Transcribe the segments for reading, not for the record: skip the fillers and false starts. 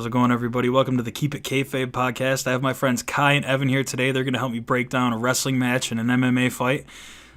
it going, everybody? Welcome to the Keep It Kayfabe podcast. I have my friends Kai and Evan here today. They're going to help me break down a wrestling match and an MMA fight.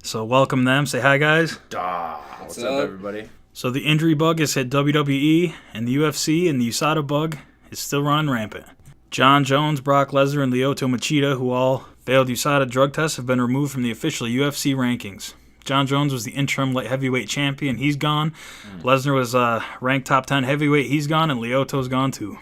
So welcome them. Say hi, guys. What's up, everybody? So the injury bug has hit WWE and the UFC, and the USADA bug is still running rampant. John Jones, Brock Lesnar, and Lyoto Machida, who all failed USADA drug tests, have been removed from the official UFC rankings. John Jones was the interim light heavyweight champion. He's gone. Lesnar was ranked top 10 heavyweight. He's gone. And Lyoto's gone too.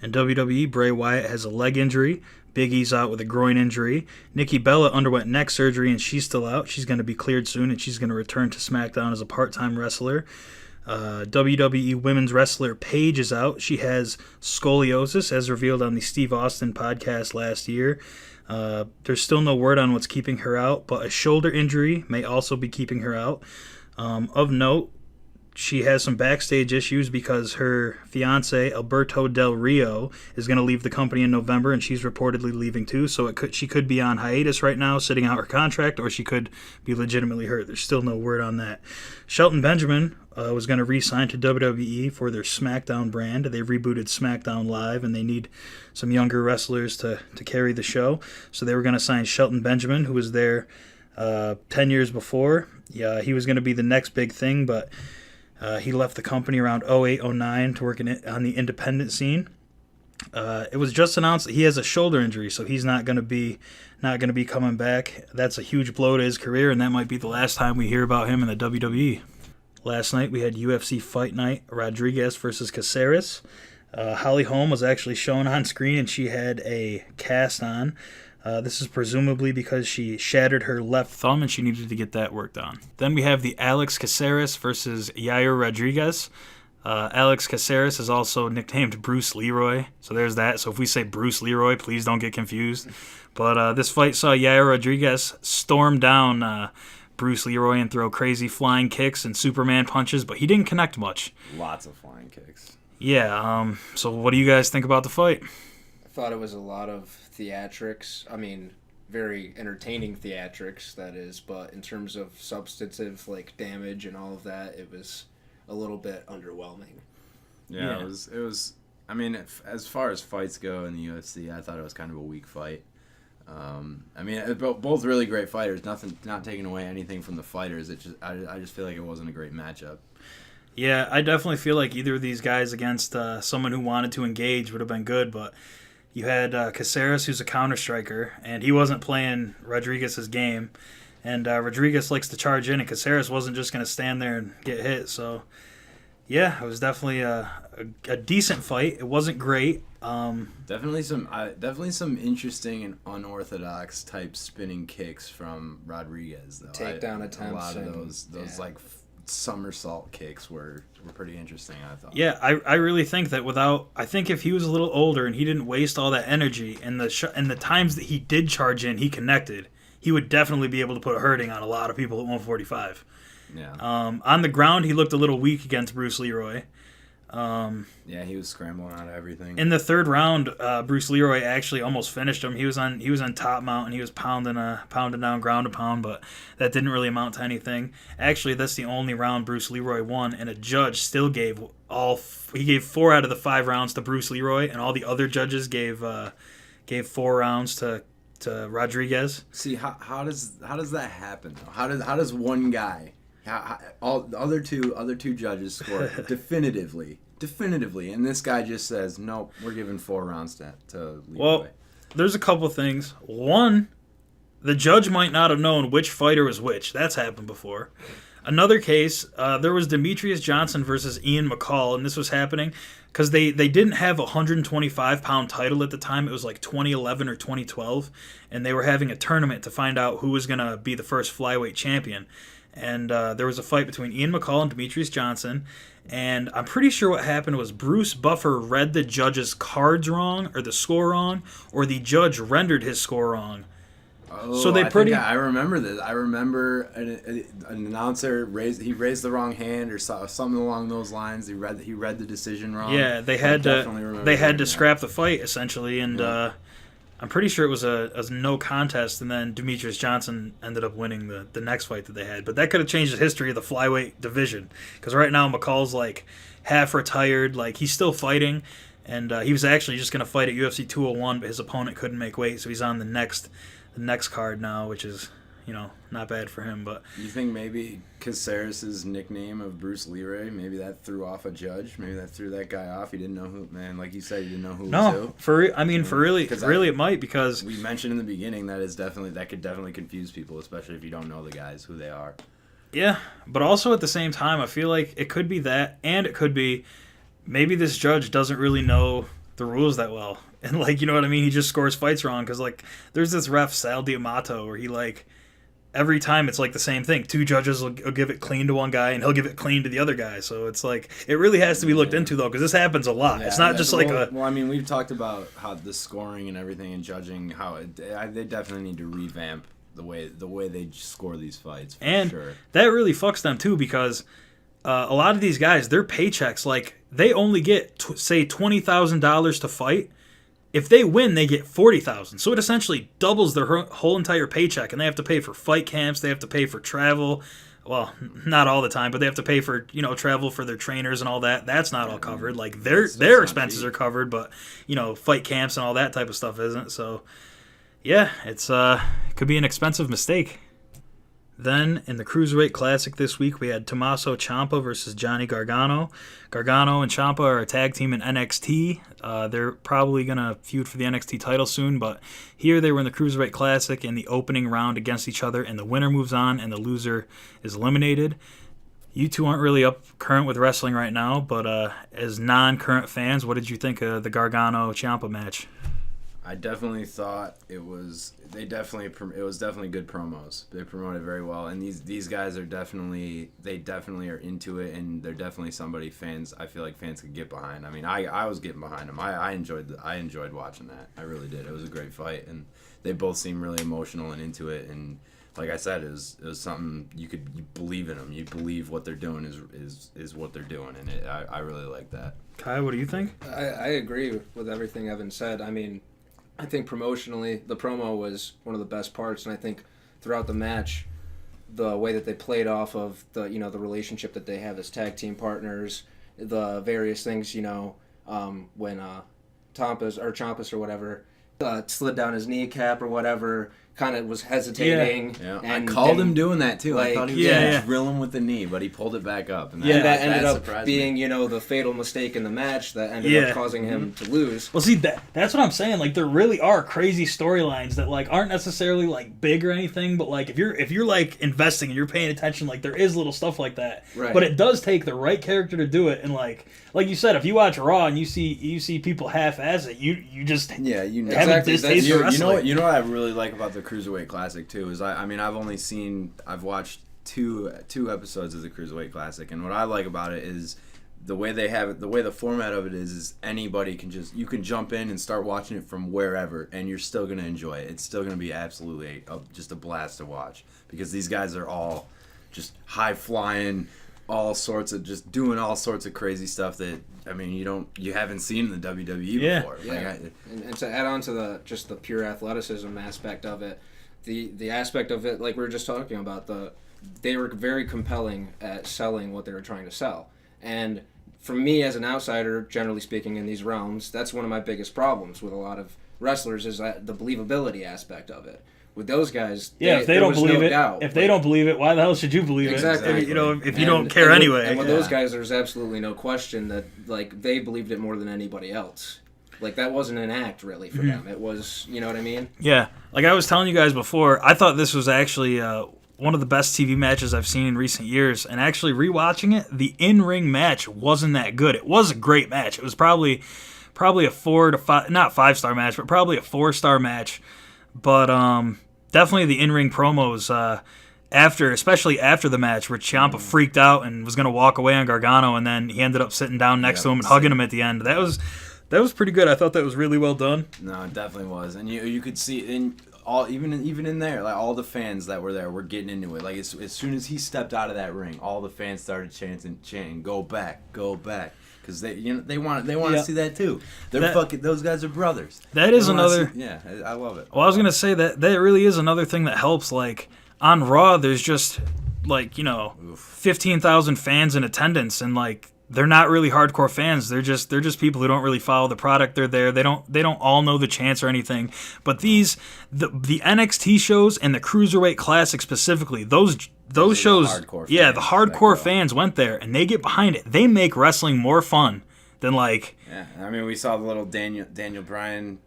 In WWE, Bray Wyatt has a leg injury. Big E's out with a groin injury. Nikki Bella underwent neck surgery, and she's still out. She's going to be cleared soon, and she's going to return to SmackDown as a part-time wrestler. WWE women's wrestler Paige is out. She has scoliosis, as revealed on the Steve Austin podcast last year. There's still no word on what's keeping her out, but a shoulder injury may also be keeping her out. Of note, she has some backstage issues because her fiancé, Alberto Del Rio, is going to leave the company in November, and she's reportedly leaving too, so she could be on hiatus right now, sitting out her contract, or she could be legitimately hurt. There's still no word on that. Shelton Benjamin was going to re-sign to WWE for their SmackDown brand. They rebooted SmackDown Live, and they need some younger wrestlers to carry the show. So they were going to sign Shelton Benjamin, who was there 10 years before. Yeah, he was going to be the next big thing, but he left the company around 2008-09 to work on the independent scene. It was just announced that he has a shoulder injury, so he's not going to be coming back. That's a huge blow to his career, and that might be the last time we hear about him in the WWE. Last night we had UFC Fight Night, Rodriguez versus Caceres. Holly Holm was actually shown on screen, and she had a cast on. This is presumably because she shattered her left thumb and she needed to get that worked on. Then we have the Alex Caceres versus Yair Rodriguez. Alex Caceres is also nicknamed Bruce Leroy, so there's that. So if we say Bruce Leroy, please don't get confused. But this fight saw Yair Rodriguez storm down Bruce Leroy and throw crazy flying kicks and Superman punches, but he didn't connect much. Lots of flying kicks. Yeah, so what do you guys think about the fight? I thought it was a lot of theatrics. I mean, very entertaining theatrics, that is, but in terms of substantive damage and all of that, it was a little bit underwhelming. Yeah. It was I mean, as far as fights go in the UFC, I thought it was kind of a weak fight. I mean, both really great fighters. Not taking away anything from the fighters. I just feel like it wasn't a great matchup. Yeah, I definitely feel like either of these guys against someone who wanted to engage would have been good, but you had Caceres, who's a counter-striker, and he wasn't playing Rodriguez's game, and Rodriguez likes to charge in, and Caceres wasn't just going to stand there and get hit, so yeah, it was definitely a decent fight. It wasn't great. Definitely some interesting and unorthodox type spinning kicks from Rodriguez, though. Takedown attempts. A lot of those somersault kicks were pretty interesting, I thought. Yeah, I really think that I think if he was a little older and he didn't waste all that energy, and the times that he did charge in, he connected, he would definitely be able to put a hurting on a lot of people at 145. Yeah. On the ground, he looked a little weak against Bruce Leroy. Yeah, he was scrambling out of everything. In the third round, Bruce Leroy actually almost finished him. He was on top mount, and he was pounding down ground to pound, but that didn't really amount to anything. Actually, that's the only round Bruce Leroy won, and a judge still gave 4 out of the 5 rounds to Bruce Leroy, and all the other judges gave 4 rounds to Rodriguez. See, how does that happen though? How does one guy? All the other two judges score definitively, and this guy just says, nope, we're giving 4 rounds to Leroy. Well, there's a couple things. One, the judge might not have known which fighter was which. That's happened before. Another case, there was Demetrius Johnson versus Ian McCall, and this was happening because they didn't have a 125-pound title at the time. It was like 2011 or 2012, and they were having a tournament to find out who was going to be the first flyweight champion. And there was a fight between Ian McCall and Demetrius Johnson, and I'm pretty sure what happened was Bruce Buffer read the judge's cards wrong, or the score wrong, or the judge rendered his score wrong. Oh, so I remember this. I remember an announcer raised the wrong hand or something along those lines. He read the decision wrong. Yeah, they had to scrap the fight essentially, and I'm pretty sure it was a no contest, and then Demetrius Johnson ended up winning the next fight that they had. But that could have changed the history of the flyweight division, because right now McCall's like half retired, like he's still fighting, And he was actually just going to fight at UFC 201, but his opponent couldn't make weight, so he's on the next card now, which is, not bad for him. But you think maybe Caceres' nickname of Bruce Leroy, maybe that threw off a judge? Maybe that threw that guy off? He didn't know who, man, like you said, he didn't know who was who? Really it might, because we mentioned in the beginning that could definitely confuse people, especially if you don't know the guys, who they are. Yeah, but also at the same time, I feel like it could be that, and it could be maybe this judge doesn't really know the rules that well. And, you know what I mean? He just scores fights wrong, because, there's this ref, Sal Diamato, where he, every time it's the same thing. Two judges will give it clean to one guy, and he'll give it clean to the other guy. So it's it really has to be looked into, though, because this happens a lot. It's not just Well, I mean, we've talked about how the scoring and everything and judging, they definitely need to revamp the way they score these fights, and sure. That really fucks them, too, because a lot of these guys, their paychecks, they only get, say, $20,000 to fight. If they win, they get $40,000. So it essentially doubles their whole entire paycheck, and they have to pay for fight camps. They have to pay for travel. Well, not all the time, but they have to pay for travel for their trainers and all that. That's not all covered. Their expenses are covered, but fight camps and all that type of stuff isn't. So yeah, it could be an expensive mistake. Then, in the Cruiserweight Classic this week, we had Tommaso Ciampa versus Johnny Gargano. Gargano and Ciampa are a tag team in NXT. They're probably going to feud for the NXT title soon, but here they were in the Cruiserweight Classic in the opening round against each other, and the winner moves on, and the loser is eliminated. You two aren't really up current with wrestling right now, but as non-current fans, what did you think of the Gargano-Ciampa match? I definitely thought it was definitely good promos. They promoted very well, and these guys are definitely are into it, and they're definitely somebody I feel like fans could get behind. I mean, I was getting behind them. I enjoyed watching that. I really did. It was a great fight, and they both seem really emotional and into it. And like I said, it was something you believe in them. You believe what they're doing is what they're doing, and I really like that. Kai, what do you think? I agree with everything Evan said. I mean, I think promotionally, the promo was one of the best parts, and I think throughout the match, the way that they played off of the the relationship that they have as tag team partners, the various things, when Ciampas or whatever slid down his kneecap or whatever, kind of was hesitating. Yeah. And I called him doing that too. I thought he was going to drill him with the knee, but he pulled it back up. And that ended up being, the fatal mistake in the match that ended up causing him to lose. Well, see, that's what I'm saying. There really are crazy storylines that aren't necessarily big or anything, but if you're investing and you're paying attention, there is little stuff like that. Right. But it does take the right character to do it, and like you said, if you watch Raw and you see people half-ass it, you just have a distaste for wrestling. You know what I really like about the Cruiserweight Classic too is I've watched two episodes of the Cruiserweight Classic, and what I like about it is the way they have it, the way the format of it is anybody you can jump in and start watching it from wherever, and you're still gonna enjoy it. It's still gonna be absolutely just a blast to watch, because these guys are all just high flying, all sorts of just doing all sorts of crazy stuff that you haven't seen in the WWE before. Yeah. And to add on to the pure athleticism aspect of it, the aspect of it, like we were just talking about, they were very compelling at selling what they were trying to sell. And for me as an outsider, generally speaking, in these realms, that's one of my biggest problems with a lot of wrestlers is the believability aspect of it. With those guys, if they don't believe it, doubt. If they don't believe it, why the hell should you believe exactly. it? If you don't care anyway. And with those guys, there's absolutely no question that they believed it more than anybody else. That wasn't an act really for them. It was, you know what I mean? Yeah. Like I was telling you guys before, I thought this was actually one of the best TV matches I've seen in recent years. And actually rewatching it, the in-ring match wasn't that good. It was a great match. It was probably a 4 to 5, not 5-star match, but probably a 4-star match. But definitely the in-ring promos especially after the match, where Ciampa freaked out and was going to walk away on Gargano, and then he ended up sitting down next to him and hugging him at the end. That was pretty good. I thought that was really well done. No, it definitely was, and you could see even in there, all the fans that were there were getting into it. As soon as he stepped out of that ring, all the fans started chanting, "Go back, go back." Because they want to see that too. Those guys are brothers. That is another. I love it. Well, I was gonna say that really is another thing that helps. On Raw, there's just 15,000 fans in attendance, and they're not really hardcore fans. They're just people who don't really follow the product. They're there. They don't all know the chants or anything. But the NXT shows and the Cruiserweight Classic specifically, those shows, the hardcore fans went there and they get behind it. They make wrestling more fun than like. Yeah, I mean, we saw the little Daniel Bryan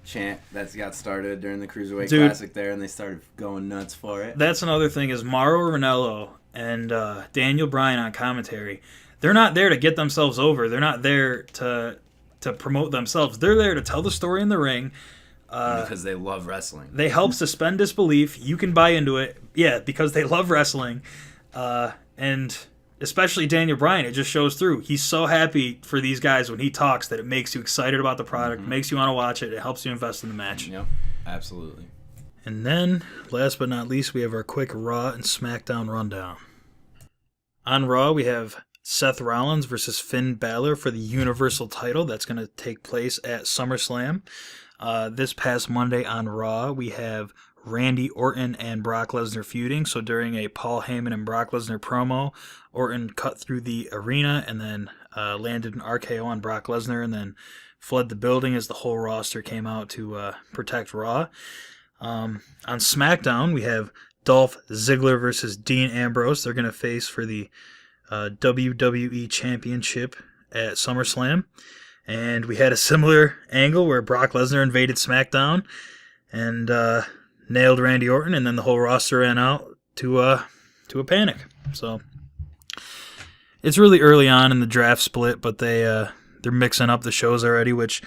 chant that got started during the Cruiserweight Classic there, and they started going nuts for it. That's another thing is Mauro Ranallo and Daniel Bryan on commentary. They're not there to get themselves over. They're not there to promote themselves. They're there to tell the story in the ring. Because they love wrestling. They help suspend disbelief. You can buy into it. Yeah, because they love wrestling. And especially Daniel Bryan, it just shows through. He's so happy for these guys when he talks that it makes you excited about the product, makes you want to watch it. It helps you invest in the match. Yep, absolutely. And then, last but not least, we have our quick Raw and SmackDown rundown. On Raw, we have Seth Rollins versus Finn Balor for the Universal title. That's going to take place at SummerSlam. This past Monday on Raw, we have Randy Orton and Brock Lesnar feuding. So during a Paul Heyman and Brock Lesnar promo, Orton cut through the arena and then landed an RKO on Brock Lesnar and then fled the building as the whole roster came out to protect Raw. On SmackDown, we have Dolph Ziggler versus Dean Ambrose. They're going to face for the WWE Championship at SummerSlam. And we had a similar angle where Brock Lesnar invaded SmackDown and nailed Randy Orton, and then the whole roster ran out to a panic. So it's really early on in the draft split, but they're mixing up the shows already, which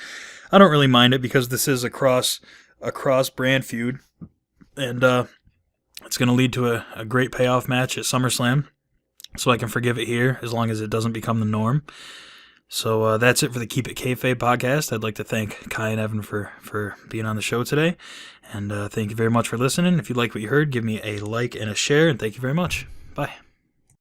I don't really mind it because this is a cross brand feud, and it's going to lead to a great payoff match at SummerSlam. So I can forgive it here as long as it doesn't become the norm. So that's it for the Keep It Kayfabe podcast. I'd like to thank Kai and Evan for being on the show today. And thank you very much for listening. If you like what you heard, give me a like and a share. And thank you very much. Bye.